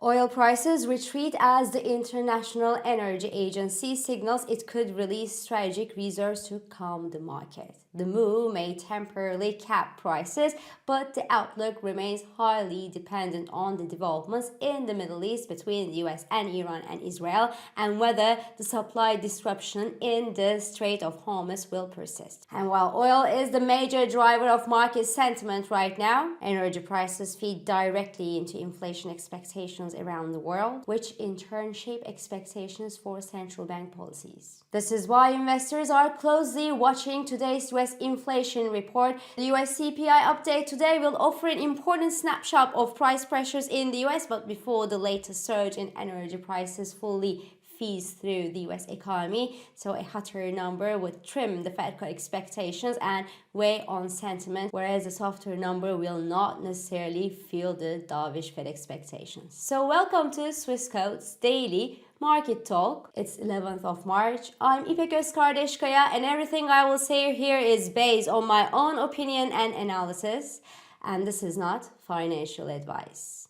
Oil prices retreat as the International Energy Agency signals it could release strategic reserves to calm the market. The move may temporarily cap prices, but the outlook remains highly dependent on the developments in the Middle East between the US and Iran and Israel, and whether the supply disruption in the Strait of Hormuz will persist. And while oil is the major driver of market sentiment right now, energy prices feed directly into inflation expectations around the world, which in turn shape expectations for central bank policies. This is why investors are closely watching today's US inflation report. The US CPI update today will offer an important snapshot of price pressures in the US, but before the latest surge in energy prices fully feeds through the US economy, so a hotter number would trim the Fed cut expectations and weigh on sentiment, whereas a softer number will not necessarily fuel the dovish Fed expectations. So welcome to Swissquote's daily market talk. It's 11th of March. I'm İpek Özkardeşkaya, and everything I will say here is based on my own opinion and analysis, and this is not financial advice.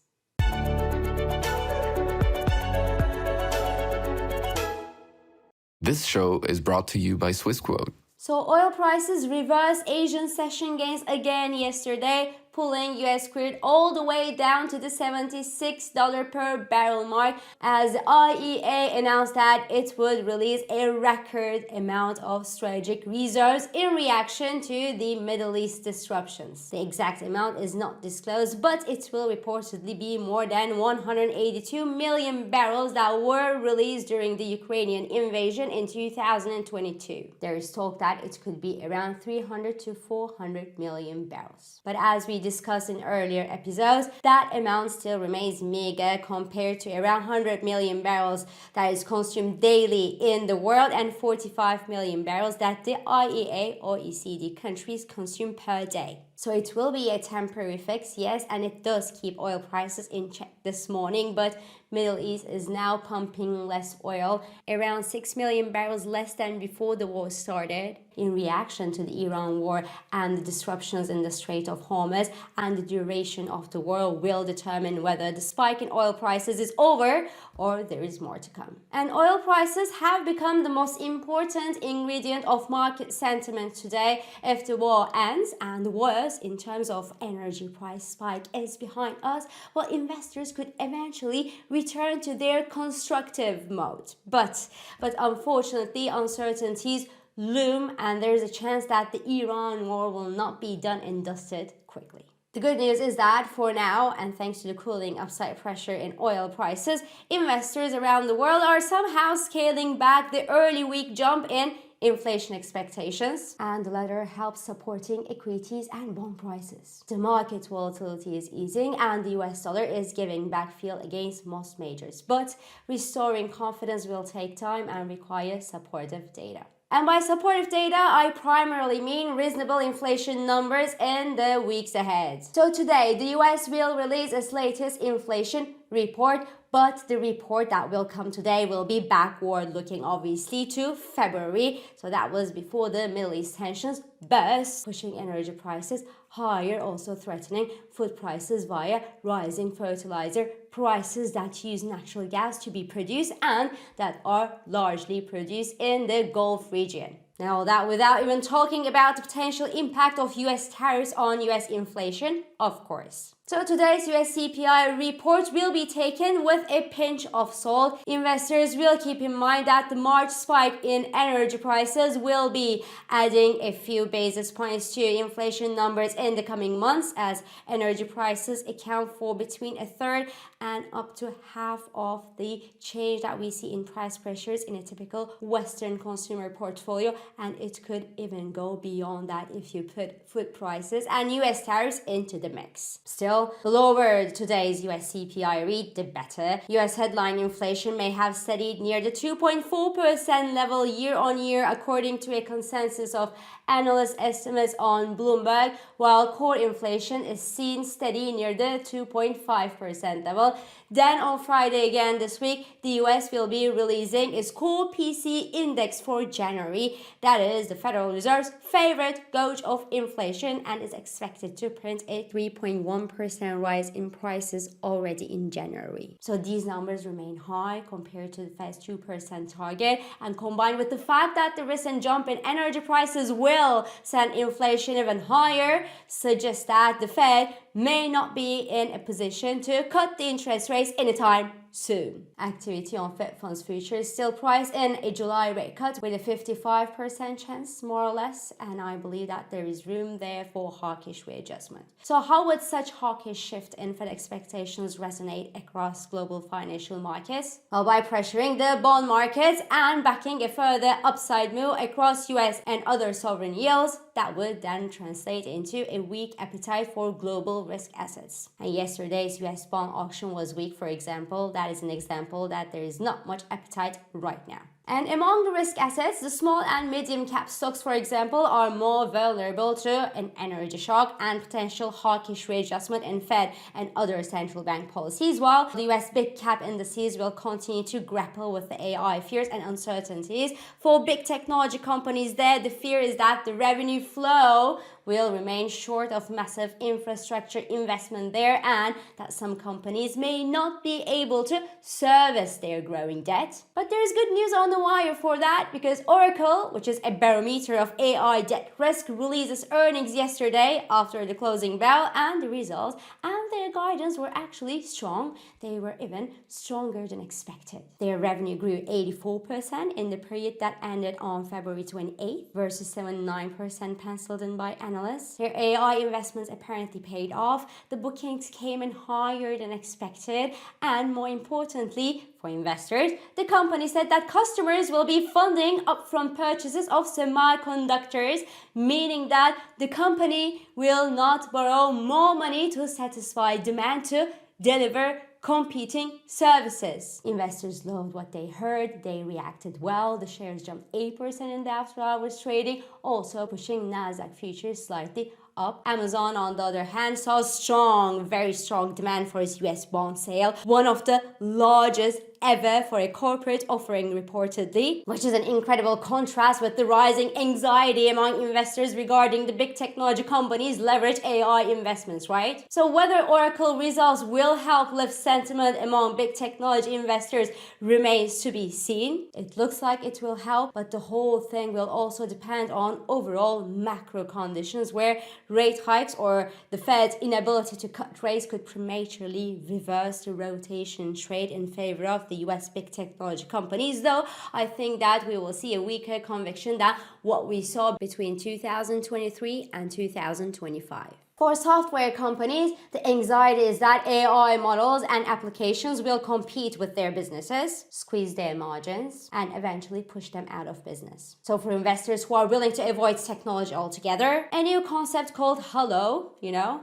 This show is brought to you by Swissquote. So oil prices reversed Asian session gains again yesterday, pulling US crude all the way down to the $76 per barrel mark as the IEA announced that it would release a record amount of strategic reserves in reaction to the Middle East disruptions. The exact amount is not disclosed, but it will reportedly be more than 182 million barrels that were released during the Ukrainian invasion in 2022. There is talk that it could be around 300 to 400 million barrels. But as we discussed in earlier episodes, that amount still remains meager compared to around 100 million barrels that is consumed daily in the world and 45 million barrels that the IEA OECD countries consume per day. So it will be a temporary fix, yes, and it does keep oil prices in check this morning, but Middle East is now pumping less oil, around 6 million barrels less than before the war started, in reaction to the Iran war and the disruptions in the Strait of Hormuz, and the duration of the war will determine whether the spike in oil prices is over or there is more to come. And oil prices have become the most important ingredient of market sentiment today. If the war ends and worse in terms of energy price spike is behind us, well, investors could eventually return to their constructive mode. But unfortunately, uncertainties loom, and there is a chance that the Iran war will not be done and dusted quickly. The good news is that for now, and thanks to the cooling upside pressure in oil prices, investors around the world are somehow scaling back the early week jump in inflation expectations, and the latter helps supporting equities and bond prices. The market volatility is easing and the US dollar is giving back field against most majors, but restoring confidence will take time and require supportive data. And by supportive data, I primarily mean reasonable inflation numbers in the weeks ahead. So today, the US will release its latest inflation report, but the report that will come today will be backward looking, obviously, to February. So that was before the Middle East tensions burst, pushing energy prices higher, also threatening food prices via rising fertilizer prices that use natural gas to be produced and that are largely produced in the Gulf region. Now, that without even talking about the potential impact of US tariffs on US inflation, of course. So today's US CPI report will be taken with a pinch of salt. Investors will keep in mind that the March spike in energy prices will be adding a few basis points to inflation numbers in the coming months, as energy prices account for between a third and up to half of the change that we see in price pressures in a typical Western consumer portfolio, and it could even go beyond that if you put food prices and US tariffs into the mix. Still, the lower today's US CPI read, the better. US headline inflation may have steadied near the 2.4% level year on year, according to a consensus of analyst estimates on Bloomberg, while core inflation is seen steady near the 2.5% level. Then on Friday again this week, the US will be releasing its core PCE index for January. That is the Federal Reserve's favorite gauge of inflation and is expected to print a 3.1% rise in prices already in January. So these numbers remain high compared to the Fed's 2% target, and combined with the fact that the recent jump in energy prices will send inflation even higher, suggests that the Fed may not be in a position to cut the interest rates anytime soon. Activity on Fed funds futures still priced in a July rate cut with a 55% chance, more or less, and I believe that there is room there for hawkish readjustment. So how would such hawkish shift in Fed expectations resonate across global financial markets? Well, by pressuring the bond markets and backing a further upside move across US and other sovereign yields, that would then translate into a weak appetite for global risk assets. And yesterday's US bond auction was weak, for example. That is an example that there is not much appetite right now. And among the risk assets, the small and medium cap stocks, for example, are more vulnerable to an energy shock and potential hawkish readjustment in Fed and other central bank policies, while the US big cap indices will continue to grapple with the AI fears and uncertainties. For big technology companies there, the fear is that the revenue flow will remain short of massive infrastructure investment there and that some companies may not be able to service their growing debt. But there is good news on the wire for that, because Oracle, which is a barometer of AI debt risk, releases earnings yesterday after the closing bell, and the results and their guidance were actually strong. They were even stronger than expected. Their revenue grew 84% in the period that ended on February 28th versus 79% penciled in by analysts. Their AI investments apparently paid off. The bookings came in higher than expected, and more importantly for investors, the company said that customers will be funding upfront purchases of semiconductors, meaning that the company will not borrow more money to satisfy demand to deliver competing services. Investors loved what they heard. They reacted well. The shares jumped 8% in the after hours trading, also pushing Nasdaq futures slightly up. Amazon, on the other hand, saw very strong demand for its US bond sale, one of the largest ever for a corporate offering reportedly, which is an incredible contrast with the rising anxiety among investors regarding the big technology companies' leverage AI investments, right? So whether Oracle results will help lift sentiment among big technology investors remains to be seen. It looks like it will help, but the whole thing will also depend on overall macro conditions, where rate hikes or the Fed's inability to cut rates could prematurely reverse the rotation trade in favor of the US big technology companies, though I think that we will see a weaker conviction than what we saw between 2023 and 2025. For software companies, the anxiety is that AI models and applications will compete with their businesses, squeeze their margins, and eventually push them out of business. So for investors who are willing to avoid technology altogether, a new concept called HALO,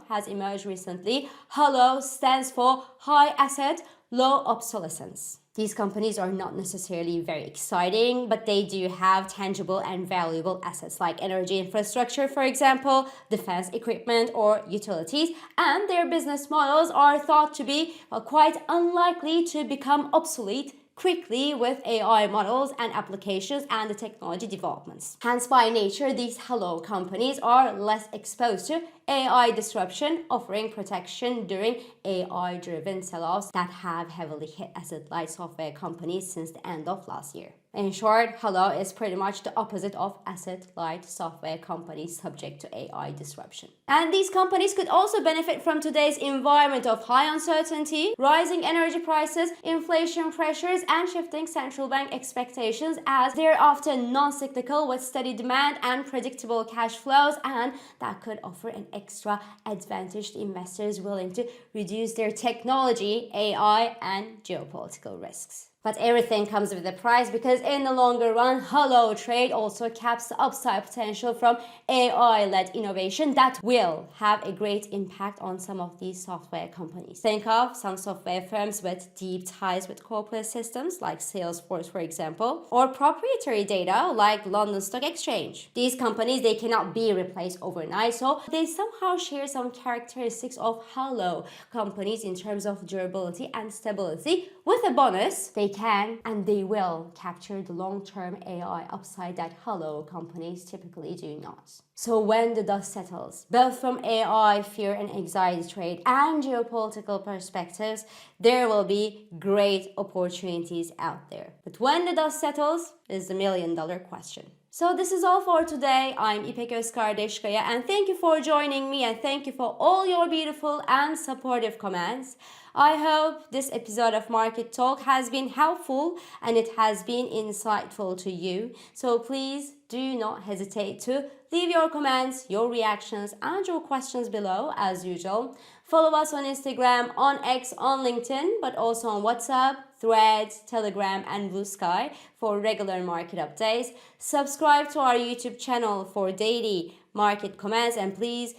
has emerged recently. HALO stands for High Asset, Low Obsolescence. These companies are not necessarily very exciting, but they do have tangible and valuable assets like energy infrastructure, for example, defense equipment or utilities, and their business models are thought to be quite unlikely to become obsolete quickly with AI models and applications and the technology developments. Hence, by nature, these HALO companies are less exposed to AI disruption, offering protection during AI-driven sell-offs that have heavily hit asset-light software companies since the end of last year. In short, HALO is pretty much the opposite of asset-light software companies subject to AI disruption. And these companies could also benefit from today's environment of high uncertainty, rising energy prices, inflation pressures, and shifting central bank expectations, as they're often non-cyclical with steady demand and predictable cash flows, and that could offer an extra advantage to investors willing to reduce their technology, AI, and geopolitical risks. But everything comes with a price, because in the longer run, Halo Trade also caps the upside potential from AI-led innovation that will have a great impact on some of these software companies. Think of some software firms with deep ties with corporate systems like Salesforce, for example, or proprietary data like London Stock Exchange. These companies, they cannot be replaced overnight, so they somehow share some characteristics of Halo companies in terms of durability and stability. With a bonus, they can and they will capture the long-term AI upside that Halo companies typically do not. So when the dust settles, both from AI, fear and anxiety trade and geopolitical perspectives, there will be great opportunities out there. But when the dust settles is the million-dollar question. So this is all for today. I'm İpek Özkardeşkaya, and thank you for joining me, and thank you for all your beautiful and supportive comments. I hope this episode of Market Talk has been helpful and it has been insightful to you. So please do not hesitate to leave your comments, your reactions, and your questions below as usual. Follow us on Instagram, on X, on LinkedIn, but also on WhatsApp, Threads, Telegram, and Blue Sky for regular market updates. Subscribe to our YouTube channel for daily market comments, and please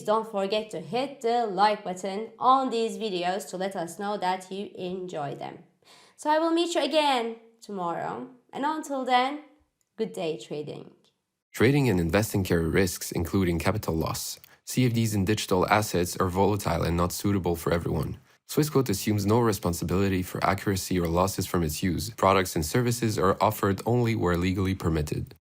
don't forget to hit the like button on these videos to let us know that you enjoy them. So I will meet you again tomorrow, and until then, good day trading. Trading and investing carry risks, including capital loss. CFDs in digital assets are volatile and not suitable for everyone. Swissquote assumes no responsibility for accuracy or losses from its use. Products and services are offered only where legally permitted.